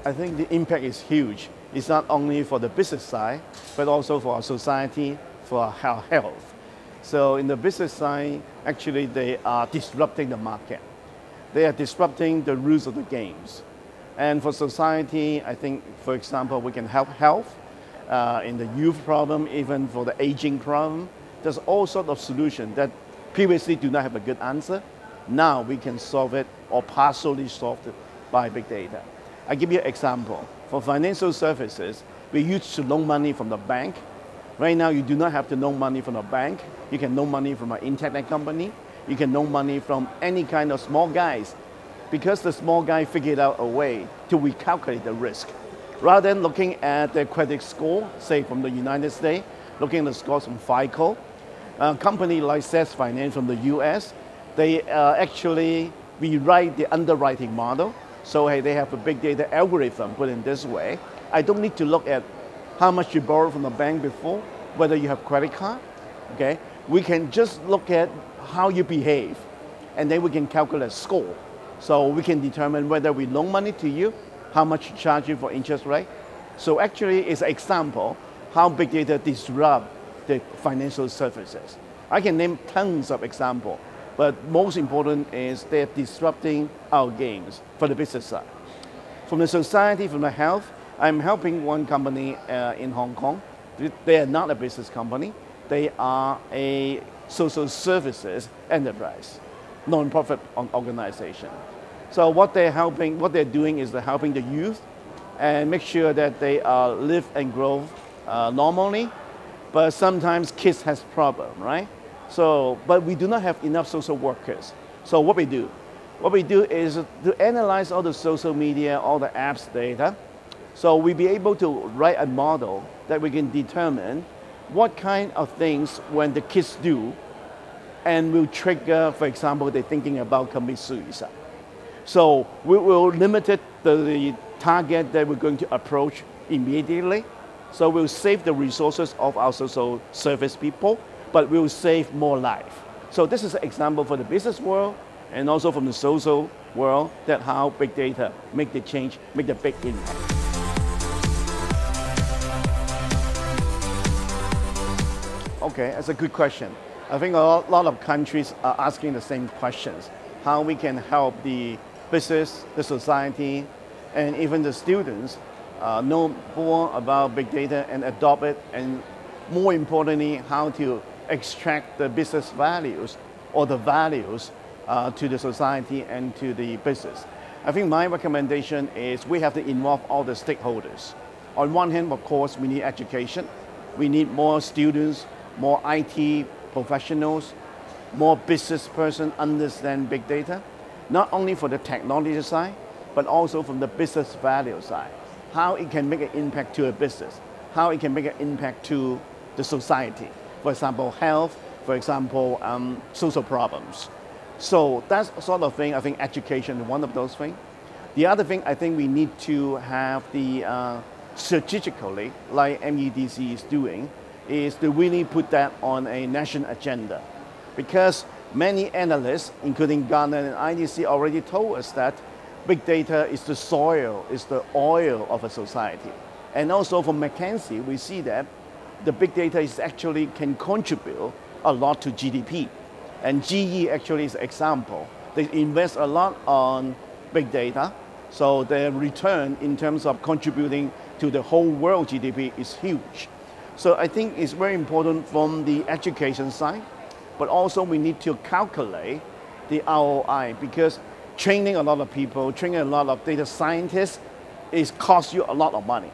I think the impact is huge. It's not only for the business side, but also for our society, for our health. So in the business side, actually they are disrupting the market. They are disrupting the rules of the games. And for society, I think, for example, we can help health in the youth problem, even for the aging problem. There's all sorts of solutions that previously do not have a good answer. Now we can solve it or partially solve it by big data. I give you an example. For financial services, we used to loan money from the bank. Right now, you do not have to loan money from a bank. You can loan money from an internet company. You can loan money from any kind of small guys, because the small guy figured out a way to recalculate the risk. Rather than looking at their credit score, say from the United States, looking at the scores from FICO, a company like SAS Finance from the US, they actually rewrite the underwriting model. So hey, they have a big data algorithm put in this way. I don't need to look at how much you borrowed from the bank before, whether you have credit card, okay? We can just look at how you behave, and then we can calculate score. So we can determine whether we loan money to you, how much to charge you for interest rate. So actually it's an example how big data disrupt the financial services. I can name tons of examples, but most important is they're disrupting our games for the business side. From the society, from the health, I'm helping one company in Hong Kong. They are not a business company. They are a social services enterprise, non-profit organization. So what they're doing is they're helping the youth and make sure that they live and grow normally. But sometimes kids has problem, right? So, but we do not have enough social workers. So what we do is to analyze all the social media, all the apps data. So we'll be able to write a model that we can determine what kind of things when the kids do and will trigger, for example, they're thinking about commit suicide. So we will limit it to the target that we're going to approach immediately. So we'll save the resources of our social service people, but we'll save more life. So this is an example for the business world and also from the social world that how big data make the change, make the big impact. Okay, that's a good question. I think a lot of countries are asking the same questions. How we can help the business, the society, and even the students know more about big data and adopt it, and more importantly, how to extract the business values or the values to the society and to the business. I think my recommendation is we have to involve all the stakeholders. On one hand, of course, we need education. We need more students, more IT professionals, more business person understand big data, not only for the technology side, but also from the business value side. How it can make an impact to a business, how it can make an impact to the society. For example, health, for example, social problems. So that's sort of thing, I think education is one of those things. The other thing I think we need to have the strategically, like MEDC is doing, is to really put that on a national agenda. Because many analysts, including Gartner and IDC, already told us that big data is the soil, is the oil of a society. And also from McKinsey, we see that the big data is actually can contribute a lot to GDP. And GE actually is an example. They invest a lot on big data, so their return in terms of contributing to the whole world GDP is huge. So I think it's very important from the education side, but also we need to calculate the ROI, because training a lot of people, training a lot of data scientists is cost you a lot of money.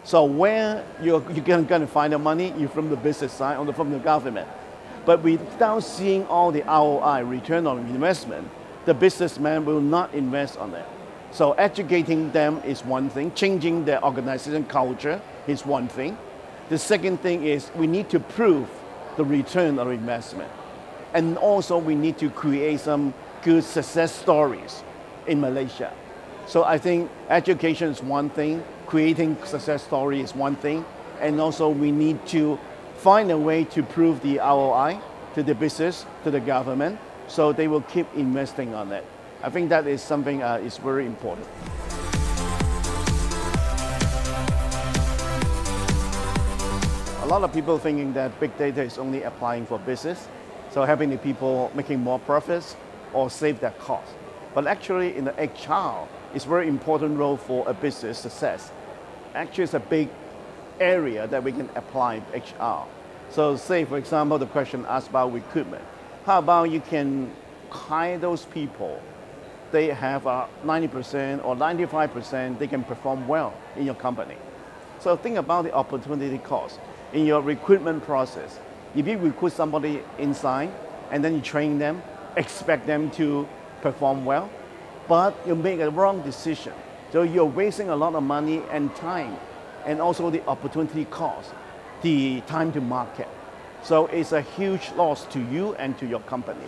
So where you're going to find the money, you're from the business side or from the government. But without seeing all the ROI, return on investment, the businessman will not invest on it. So educating them is one thing, changing their organization culture is one thing. The second thing is we need to prove the return on investment. And also we need to create some good success stories in Malaysia. So I think education is one thing, creating success story is one thing, and also we need to find a way to prove the ROI to the business, to the government, so they will keep investing on it. I think that is something is very important. lot of people thinking that big data is only applying for business, so helping the people making more profits or save their costs. But actually in the HR, it's a very important role for a business success. Actually, it's a big area that we can apply HR. So say, for example, the question asked about recruitment. How about you can hire those people? They have 90% or 95%, they can perform well in your company. So think about the opportunity cost in your recruitment process. If you recruit somebody inside and then you train them, expect them to perform well, but you make a wrong decision. So you're wasting a lot of money and time, and also the opportunity cost, the time to market. So it's a huge loss to you and to your company.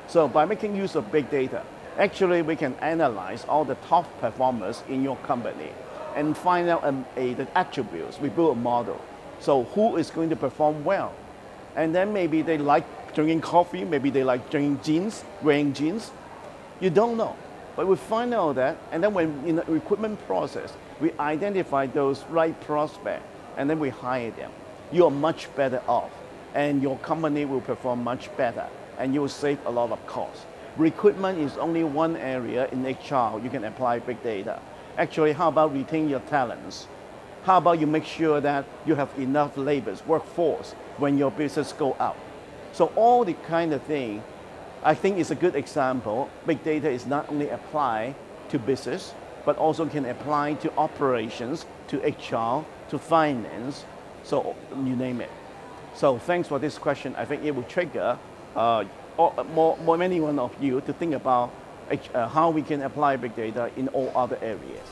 So by making use of big data, actually we can analyze all the top performers in your company and find out the attributes. We build a model. So who is going to perform well? And then maybe they like drinking coffee, maybe they like drinking jeans, wearing jeans. You don't know. But we find out that, and then when in the recruitment process, we identify those right prospects, and then we hire them. You are much better off, and your company will perform much better, and you will save a lot of costs. Recruitment is only one area in HR you can apply big data. Actually, how about retain your talents? How about you make sure that you have enough labor, workforce, when your business go out? So all the kind of thing, I think is a good example. Big data is not only applied to business, but also can apply to operations, to HR, to finance, so you name it. So thanks for this question. I think it will trigger many one of you to think about how we can apply big data in all other areas.